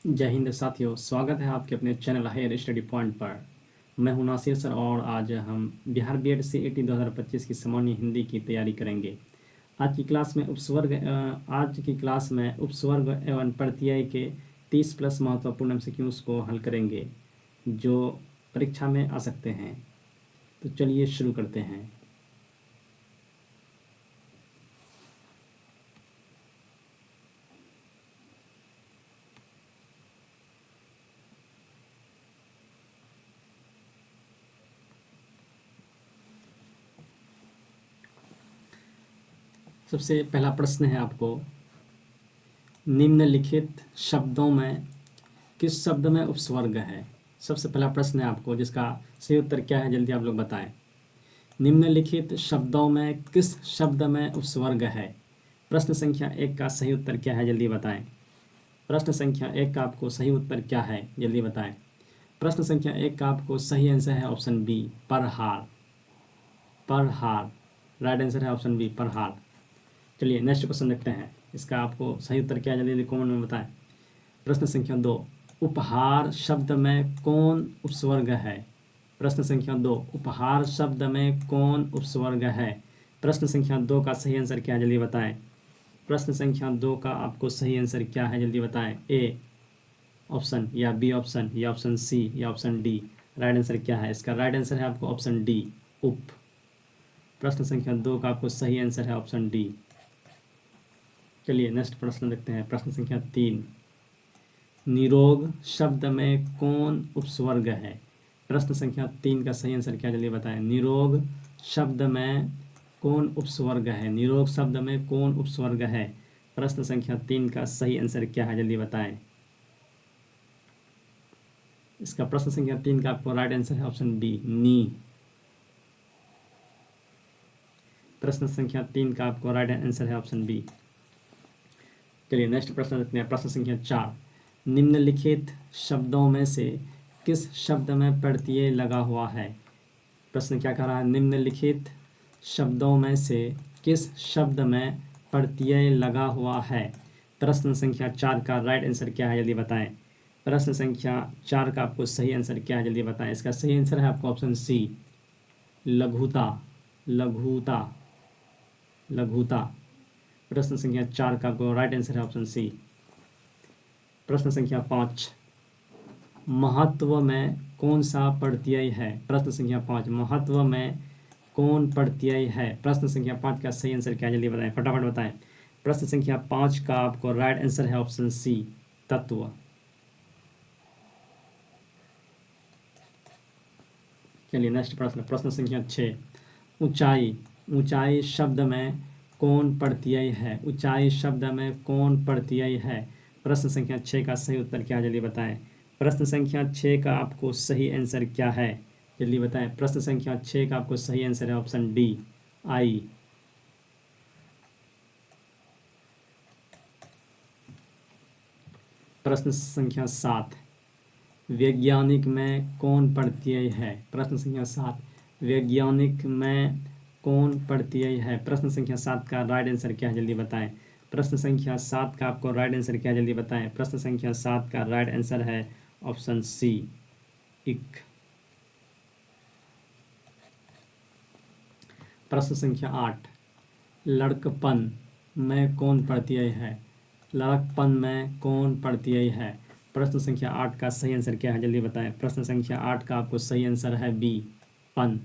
जय हिंद साथियों, स्वागत है आपके अपने चैनल हायर स्टडी पॉइंट पर। मैं हूं नासिर सर और आज हम बिहार बीएड सीईटी 2025 की सामान्य हिंदी की तैयारी करेंगे। आज की क्लास में उपस्वर्ग एवं प्रत्यय के 30 प्लस महत्वपूर्ण एमसीक्यूज को हल करेंगे जो परीक्षा में आ सकते हैं। तो चलिए शुरू करते हैं। सबसे पहला प्रश्न है आपको, निम्नलिखित शब्दों में किस शब्द में उपस्वर्ग है। सबसे पहला प्रश्न है आपको जिसका सही उत्तर क्या है, जल्दी आप लोग बताएं। निम्नलिखित शब्दों में किस शब्द में उपस्वर्ग है। प्रश्न संख्या 1 का सही उत्तर क्या है, जल्दी बताएं। प्रश्न संख्या 1 का आपको सही उत्तर क्या है, जल्दी बताएं। प्रश्न संख्या 1 का आपको सही आंसर है ऑप्शन बी, परहार। परहार राइट आंसर है ऑप्शन बी, परहार। चलिए नेक्स्ट क्वेश्चन देखते हैं, इसका आपको सही उत्तर क्या है, जल्दी कमेंट में बताएं। प्रश्न संख्या 2, उपहार शब्द में कौन उपस्वर्ग है। प्रश्न संख्या 2, उपहार शब्द में कौन उपस्वर्ग है। प्रश्न संख्या 2 का सही आंसर क्या है, जल्दी बताएं। प्रश्न संख्या 2 का आपको सही आंसर क्या है, जल्दी बताएं। ए ऑप्शन या बी ऑप्शन या ऑप्शन सी या ऑप्शन डी। राइट आंसर क्या है इसका? राइट आंसर है आपको ऑप्शन डी, उप। प्रश्न संख्या 2 का आपको सही आंसर है ऑप्शन डी। चलिए नेक्स्ट प्रश्न देखते हैं। प्रश्न संख्या 3, निरोग शब्द में कौन उपस्वर्ग है। प्रश्न संख्या 3 का सही आंसर क्या, जल्दी बताएं। निरोग शब्द में कौन उपस्वर्ग है। निरोग शब्द में कौन उपस्वर्ग है। प्रश्न संख्या 3 का सही आंसर क्या है, जल्दी बताएं। इसका प्रश्न संख्या 3 का आपको राइट आंसर है ऑप्शन बी, नी। प्रश्न संख्या 3 का आपको राइट आंसर है ऑप्शन बी। चलिए नेक्स्ट प्रश्न देखते हैं। प्रश्न संख्या 4, निम्नलिखित शब्दों में से किस शब्द में प्रत्यय लगा हुआ है। प्रश्न क्या कह रहा है, निम्नलिखित शब्दों में से किस शब्द में प्रत्यय लगा हुआ है। प्रश्न संख्या 4 का राइट आंसर क्या है, जल्दी बताएं। प्रश्न संख्या 4 का आपको सही आंसर क्या है, जल्दी बताएं। इसका सही आंसर है आपको ऑप्शन सी, लघुता। लघुता, लघुता। प्रश्न संख्या 4 का आपको राइट आंसर है ऑप्शन सी। प्रश्न संख्या 5, महत्व में कौन सा प्रत्यय है। प्रश्न संख्या 5, महत्व में कौन प्रत्यय है। प्रश्न संख्या 5 का सही आंसर क्या है, जल्दी बताएं, फटाफट बताएं। प्रश्न संख्या 5 का आपको राइट आंसर है ऑप्शन सी, तत्व। चलिए नेक्स्ट प्रश्न। प्रश्न संख्या 6, ऊंचाई। ऊंचाई शब्द में कौन प्रत्यय है। ऊंचाई शब्द में कौन प्रत्यय है। प्रश्न संख्या 6 का सही उत्तर क्या है, जल्दी बताएं। प्रश्न संख्या 6 का आपको सही आंसर क्या है, जल्दी बताएं। प्रश्न संख्या 6 का आपको सही आंसर है ऑप्शन डी, आई। प्रश्न संख्या 7, वैज्ञानिक में कौन प्रत्यय है। प्रश्न संख्या 7, वैज्ञानिक में कौन प्रत्यय है। प्रश्न संख्या 7 का राइट आंसर क्या है, जल्दी बताएं। प्रश्न संख्या 7 का आपको राइट आंसर क्या है, जल्दी बताएं। प्रश्न संख्या 7 का राइट आंसर है ऑप्शन सी, इक। प्रश्न संख्या 8, लड़कपन में कौन प्रत्यय है। लड़कपन में कौन प्रत्यय है। प्रश्न संख्या 8 का सही आंसर क्या है, जल्दी बताएं। प्रश्न संख्या 8 का आपको सही आंसर है बी, पन।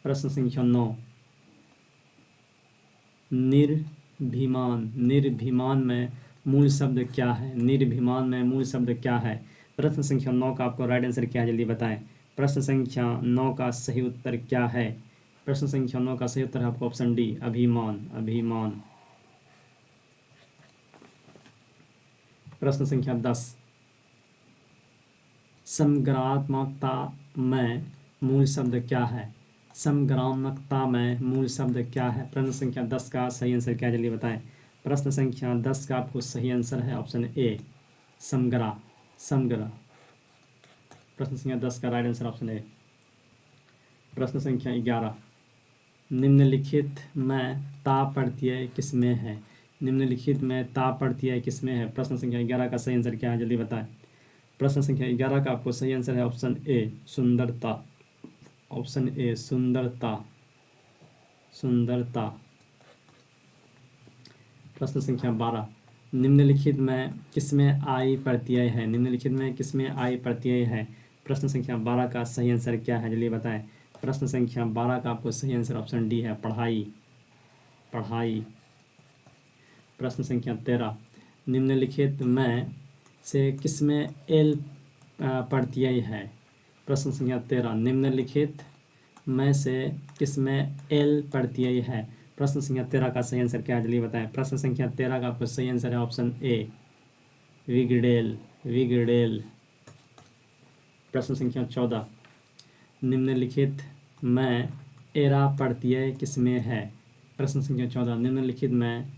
प्रश्न संख्या 9, निर्भिमान। निर्भिमान में मूल शब्द क्या है। निर्भिमान में मूल शब्द क्या है। प्रश्न संख्या 9 का आपको राइट आंसर क्या है, जल्दी बताएं। प्रश्न संख्या 9 का सही उत्तर क्या है। प्रश्न संख्या 9 का सही उत्तर है आपको ऑप्शन डी, अभिमान। अभिमान। प्रश्न संख्या 10, समग्रात्मकता में मूल शब्द क्या है। समग्रात्मकता में मूल शब्द क्या है। प्रश्न संख्या 10 का सही आंसर क्या है, जल्दी बताएं। प्रश्न संख्या 10 का आपको सही आंसर है ऑप्शन ए, समग्रा। समग्र। प्रश्न संख्या 10 का राइट आंसर ऑप्शन ए। प्रश्न संख्या 11, निम्नलिखित में ता प्रत्यय किसमें है। निम्नलिखित में ता प्रत्यय किसमें है? प्रश्न संख्या 11 का सही आंसर क्या है, जल्दी बताएं। प्रश्न संख्या 11 का आपको सही आंसर है ऑप्शन ए, सुंदरता। ऑप्शन ए, सुंदरता। सुंदरता। प्रश्न संख्या 12, निम्नलिखित में किसमें आई प्रत्यय है? निम्नलिखित में किसमें आई प्रत्यय है? प्रश्न संख्या 12 का सही आंसर क्या है, जल्दी बताएं। प्रश्न संख्या 12 का आपको सही आंसर ऑप्शन डी है, पढ़ाई। पढ़ाई। प्रश्न संख्या 13, निम्नलिखित में से किसमें एल प्रत्यय है? प्रश्न संख्या 13, निम्नलिखित में से किसमें एल प्रत्यय है? प्रश्न संख्या 13 का सही आंसर क्या है, जल्दी बताएं। प्रश्न संख्या 13 का आपको सही आंसर है ऑप्शन ए, विगड़ेल। विगड़ेल। प्रश्न संख्या 14, निम्नलिखित में एरा प्रत्यय किसमें है? प्रश्न संख्या 14, निम्नलिखित में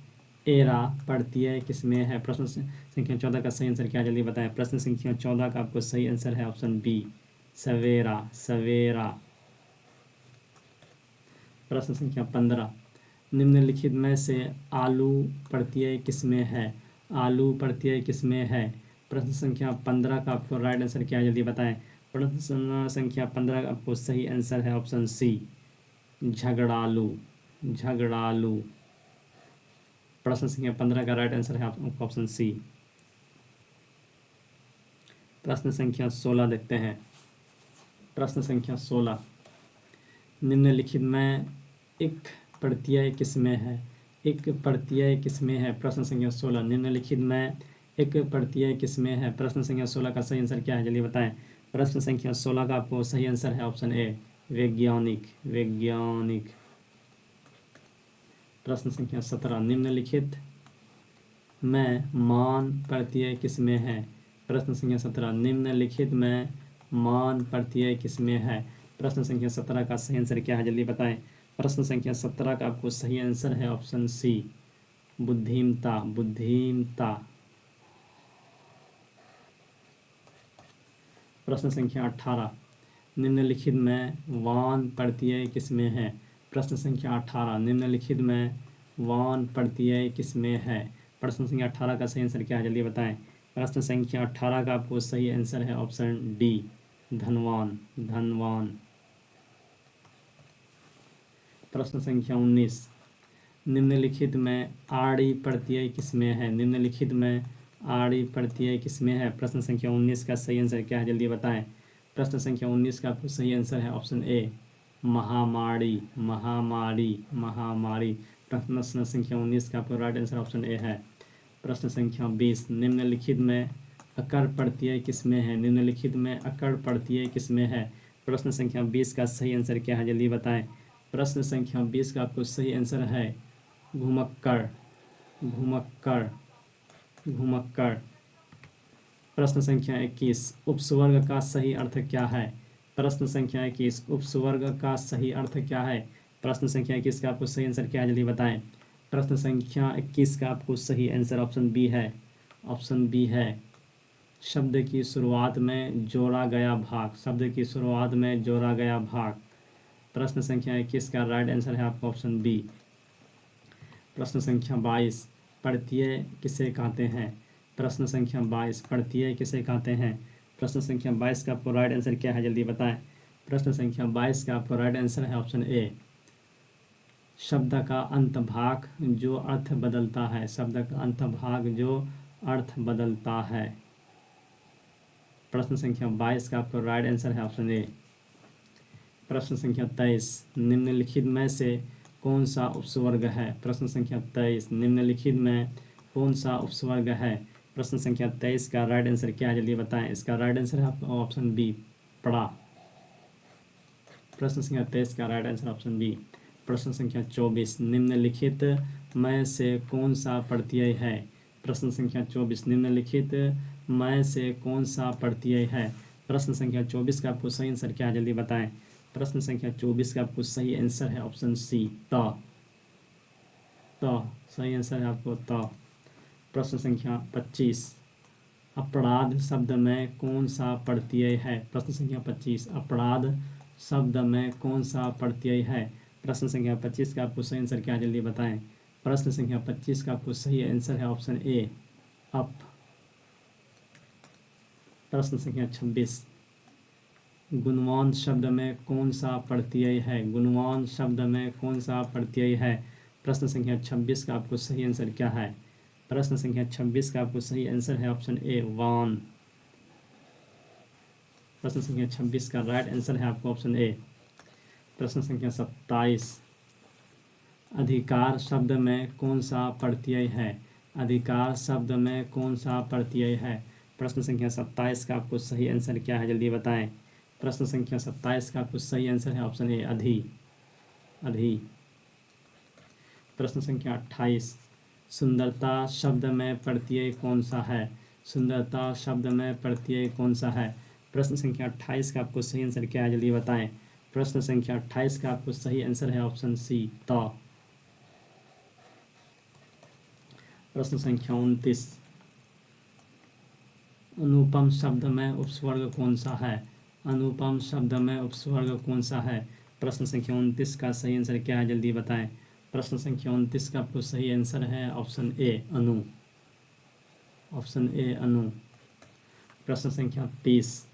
एरा प्रत्यय किसमें है? प्रश्न संख्या 14 का सही आंसर क्या है, जल्दी बताएं। प्रश्न संख्या 14 का आपको सही आंसर है ऑप्शन बी, सवेरा। सवेरा। प्रश्न संख्या 15, निम्नलिखित में से आलू प्रत्यय किसमें है? आलू प्रत्यय किसमें है? प्रश्न संख्या 15 का आपको राइट आंसर क्या है, जल्दी बताएं। प्रश्न संख्या 15 का आपको सही आंसर है ऑप्शन सी, झगड़ालू। झगड़ालू। प्रश्न संख्या 15 का राइट आंसर है ऑप्शन सी। प्रश्न संख्या 16 देखते हैं। प्रश्न संख्या 16, निम्नलिखित में एक प्रत्यय किसमें है? एक प्रत्यय किसमें है? प्रश्न संख्या 16, निम्नलिखित में एक प्रत्यय किसमें है? प्रश्न संख्या 16 का सही आंसर क्या है, जल्दी बताएं। प्रश्न संख्या 16 का आपको सही आंसर है ऑप्शन ए, वैज्ञानिक। वैज्ञानिक। प्रश्न संख्या 17, निम्नलिखित में मान प्रत्यय किसमें है? प्रश्न संख्या 17, निम्नलिखित में मान प्रत्यय किसमें है? प्रश्न संख्या 17 का सही आंसर क्या है, जल्दी बताएं। प्रश्न संख्या 17 का आपको सही आंसर है ऑप्शन सी, बुद्धिमता। बुद्धिमता। प्रश्न संख्या 18, निम्नलिखित में वान प्रत्यय किसमें है? प्रश्न संख्या 18, निम्नलिखित में वान प्रत्यय किसमें है? प्रश्न संख्या 18 का सही आंसर क्या है, जल्दी बताएं। प्रश्न संख्या 18 का आपको सही आंसर है ऑप्शन डी, धनवान। धनवान। प्रश्न संख्या 19, निम्नलिखित में आड़ी प्रत्यय किसमें है? निम्नलिखित में आड़ी प्रत्यय किसमें है? प्रश्न संख्या 19 का सही आंसर क्या है, जल्दी बताएं। प्रश्न संख्या 19 का आपको सही आंसर है ऑप्शन ए, महामारी। महामारी। महामारी। प्रश्न संख्या 19 का आपको राइट आंसर ऑप्शन ए है। प्रश्न संख्या 20, निम्नलिखित में अकर प्रत्यय किसमें है? निम्नलिखित में अकर प्रत्यय किसमें है? प्रश्न संख्या 20 का सही आंसर क्या है, जल्दी बताएं। प्रश्न संख्या 20 का आपको सही आंसर है घुमक्कड़। घुमक्कड़। घुमक्कड़। प्रश्न संख्या 21, उपस्वर्ग का सही अर्थ क्या है? प्रश्न संख्या 21, उपस्वर्ग का सही अर्थ क्या है? प्रश्न संख्या 21 का आपको सही आंसर क्या है, जल्दी बताएं। प्रश्न संख्या 21 का आपको सही आंसर ऑप्शन बी है। ऑप्शन बी है, शब्द की शुरुआत में जोड़ा गया भाग। शब्द की शुरुआत में जोड़ा गया भाग। प्रश्न संख्या 21 का राइट आंसर है आपका ऑप्शन बी। प्रश्न संख्या 22, प्रत्यय किसे कहते हैं? प्रश्न संख्या 22, प्रत्यय किसे कहते हैं? प्रश्न संख्या 22 का आपको राइट आंसर क्या है, जल्दी बताएं। प्रश्न संख्या 22 का आपको राइट आंसर है ऑप्शन ए, शब्द का अंत भाग जो अर्थ बदलता है। शब्द का अंत भाग जो अर्थ बदलता है। प्रश्न संख्या 22 का आपको राइट आंसर है ऑप्शन ए। प्रश्न संख्या 23, निम्नलिखित में से कौन सा उपस्वर्ग है? प्रश्न संख्या 23, निम्नलिखित में कौन सा उपस्वर्ग है? प्रश्न संख्या 23 का राइट आंसर क्या है, जल्दी बताएं। इसका राइट आंसर है आपका ऑप्शन बी, पड़ा। प्रश्न संख्या 23 का राइट आंसर ऑप्शन बी। प्रश्न संख्या 24, निम्नलिखित में से कौन सा प्रत्यय है? प्रश्न संख्या 24, निम्नलिखित में से कौन सा प्रत्यय है? प्रश्न संख्या 24 का आपको सही आंसर क्या है, जल्दी बताएं। प्रश्न संख्या 24 का आपको सही आंसर है ऑप्शन सी, त। सही आंसर है आपको त। प्रश्न संख्या 25, अपराध शब्द में कौन सा प्रत्यय है? प्रश्न संख्या 25, अपराध शब्द में कौन सा प्रत्यय है? प्रश्न संख्या 25 का आपको सही आंसर क्या है, जल्दी बताएं। प्रश्न संख्या 25 का आपको सही आंसर है ऑप्शन ए अप। प्रश्न संख्या 26, गुणवान शब्द में कौन सा प्रत्यय है? गुणवान शब्द में कौन सा प्रत्यय है? प्रश्न संख्या 26 का आपको सही आंसर क्या है? प्रश्न संख्या 26 का आपको सही आंसर है ऑप्शन ए वान। प्रश्न संख्या 26 का राइट आंसर है आपको ऑप्शन ए। प्रश्न संख्या 27, अधिकार शब्द में कौन सा प्रत्यय है? अधिकार शब्द में कौन सा प्रत्यय है? प्रश्न संख्या 27 का आपको सही आंसर क्या है, जल्दी बताएं। प्रश्न संख्या 27 का आपको सही आंसर है ऑप्शन ए अधि। अधि। प्रश्न संख्या 28, सुंदरता शब्द में प्रत्यय कौन सा है? सुंदरता शब्द में प्रत्यय कौन सा है? प्रश्न संख्या 28 का आपको सही आंसर क्या है, जल्दी बताएं। प्रश्न संख्या 28 का आपको सही आंसर है ऑप्शन सी त। प्रश्न संख्या 29, अनुपम शब्द में उपस्वर्ग कौन सा है? अनुपम शब्द में उपस्वर्ग कौन सा है? प्रश्न संख्या 29 का सही आंसर क्या है, जल्दी बताएं। प्रश्न संख्या 29 का आपको सही आंसर है option A Anu. Option A अनु। प्रश्न संख्या 30,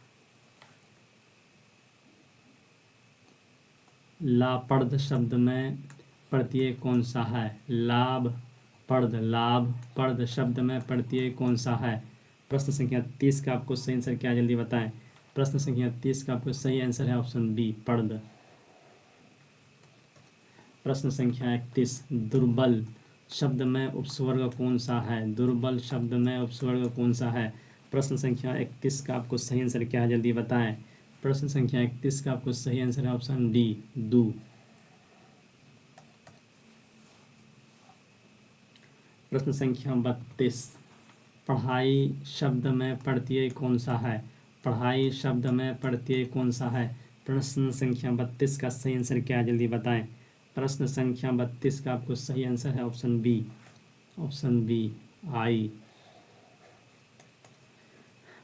लापर्द शब्द में प्रत्यय कौन सा है? लाभ पर्द शब्द में प्रत्यय कौन सा है? प्रश्न संख्या 30 का आपको सही आंसर क्या है, जल्दी बताएं। प्रश्न संख्या 30 का आपको सही आंसर है ऑप्शन बी पर्द। प्रश्न संख्या 31, दुर्बल शब्द में उपस्वर्ग कौन सा है? दुर्बल शब्द में उपस्वर्ग कौन सा है? प्रश्न संख्या 31 का आपको सही आंसर क्या है, जल्दी बताएं। प्रश्न संख्या 31 का आपको सही आंसर है ऑप्शन डी दू। प्रश्न संख्या 32, पढ़ाई शब्द में प्रत्यय कौन सा है? पढ़ाई शब्द में प्रत्यय कौन सा है? प्रश्न संख्या 32 का सही आंसर क्या है, जल्दी बताएं। प्रश्न संख्या 32 का आपको सही आंसर है ऑप्शन बी आई।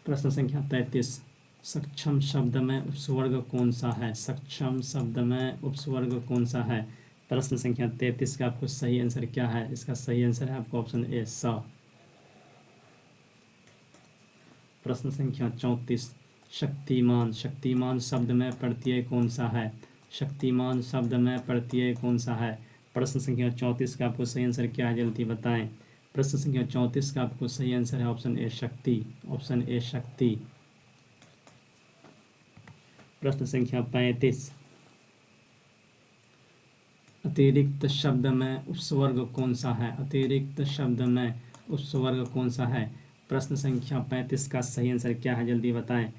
प्रश्न संख्या 33, सक्षम शब्द में उपस्वर्ग कौन सा है? सक्षम शब्द में उपस्वर्ग कौन सा है? प्रश्न संख्या 33 का आपको सही आंसर क्या है? इसका सही आंसर है आपको ऑप्शन ए स। प्रश्न संख्या 34, शक्तिमान शब्द में प्रत्यय कौन सा है? शक्तिमान शब्द में प्रत्यय कौन सा है? प्रश्न संख्या 34 का आपको सही आंसर क्या है, जल्दी बताएं। प्रश्न संख्या 34 का आपको सही आंसर है ऑप्शन ए शक्ति। ऑप्शन ए शक्ति। प्रश्न संख्या 35, अतिरिक्त शब्द में उपस्वर्ग कौन सा है? अतिरिक्त शब्द में उपस्वर्ग कौन सा है? प्रश्न संख्या 35 का सही आंसर क्या है, जल्दी बताएं।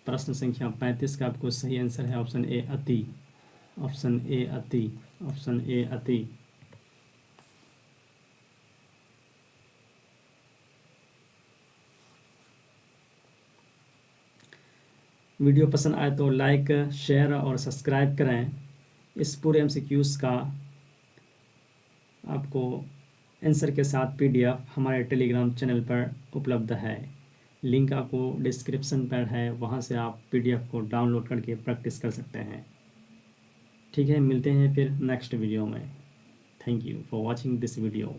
प्रश्न संख्या 35 का आपको सही आंसर है ऑप्शन ए अति। ऑप्शन ए अति। ऑप्शन ए अति। वीडियो पसंद आए तो लाइक शेयर और सब्सक्राइब करें। इस पूरे एमसीक्यूज़ का आपको आंसर के साथ PDF हमारे टेलीग्राम चैनल पर उपलब्ध है। लिंक आपको डिस्क्रिप्शन पर है, वहां से आप PDF को डाउनलोड करके प्रैक्टिस कर सकते हैं। ठीक है, मिलते हैं फिर नेक्स्ट वीडियो में। Thank you for watching this video.